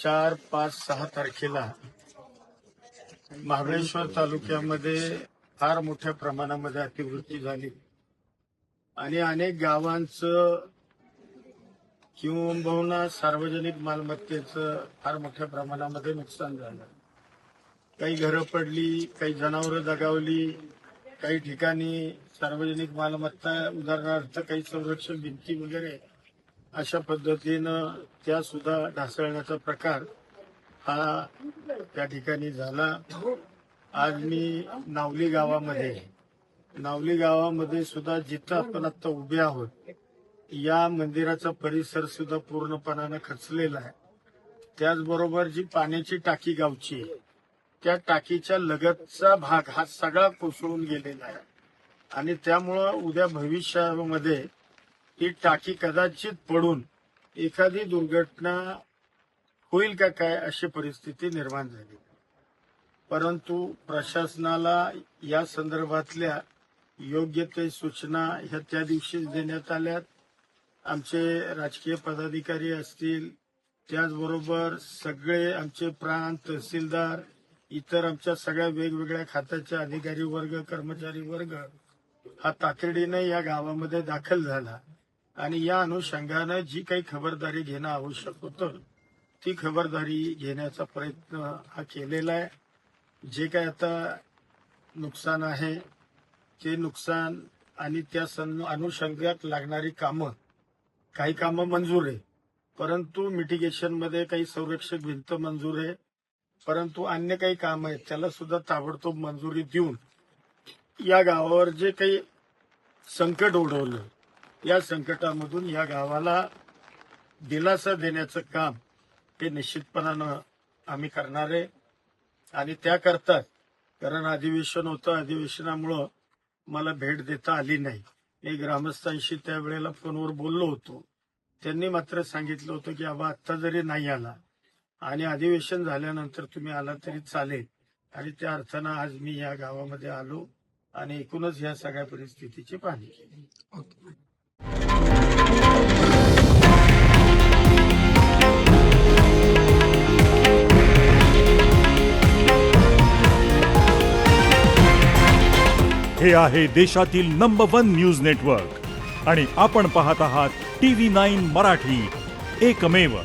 4, 5, 6 तारखेला महाबळेश्वर तालुक्यामध्ये फार मोठ्या प्रमाणामध्ये अतिवृष्टी झाली आणि अनेक गावांचं किंबहुना सार्वजनिक मालमत्तेचं फार मोठ्या प्रमाणामध्ये नुकसान झालं. काही घरं पडली, काही जनावरं दगावली, काही ठिकाणी सार्वजनिक मालमत्ता उदाहरणार्थ काही संरक्षक भिंती वगैरे अशा पद्धतीनं त्या सुद्धा ढासळण्याचा प्रकार हा त्या ठिकाणी झाला. आज मी नावली गावामध्ये सुद्धा जिथं आपण आता उभे आहोत या मंदिराचा परिसर सुद्धा पूर्णपणानं खचलेला आहे. त्याचबरोबर जी पाण्याची टाकी गावची आहे त्या टाकीच्या लगतचा भाग हा सगळा कोसळून गेलेला आहे आणि त्यामुळं उद्या भविष्यामध्ये ही टाकी कदाचित पडून एखादी दुर्घटना होईल का काय अशी परिस्थिती निर्माण झाली. परंतु प्रशासनाला या संदर्भातल्या योग्य ते सूचना ह्या त्या दिवशीच देण्यात आल्यात. आमचे राजकीय पदाधिकारी असतील, त्याचबरोबर सगळे आमचे प्रांत तहसीलदार, इतर आमच्या सगळ्या वेगवेगळ्या खात्याचे अधिकारी वर्ग, कर्मचारी वर्ग हा तातडीने या गावामध्ये दाखल झाला आणि या अनुषंगानं जी काही खबरदारी घेणं आवश्यक होतं ती खबरदारी घेण्याचा प्रयत्न हा केलेला आहे. जे काय आता नुकसान आहे ते नुकसान आणि त्या अनुषंगात लागणारी कामं, काही कामं मंजूर आहे, परंतु मिटिगेशन मध्ये काही संरक्षक भिंत मंजूर आहे, परंतु अन्य काही काम आहेत त्याला सुद्धा ताबडतोब मंजुरी देऊन या गावावर जे काही संकट ओढवलं या संकटामधून या गावाला दिलासा देण्याचं काम हे निश्चितपणानं आम्ही करणार आहे. आणि त्याकरता कारण अधिवेशन होतं, अधिवेशनामुळं मला भेट देता आली नाही. मी ग्रामस्थांशी त्यावेळेला फोनवर बोललो होतो. त्यांनी मात्र सांगितलं होतं की बाबा आत्ता जरी नाही आला आणि अधिवेशन झाल्यानंतर तुम्ही आला तरी चालेल. आणि त्या अर्थानं आज मी या गावामध्ये आलो आणि एकूणच या सगळ्या परिस्थितीची पाहणी केली. हे आहे देशातील नंबर 1 न्यूज नेटवर्क आणि आपण पाहत आहात TV9 मराठी, एकमेव.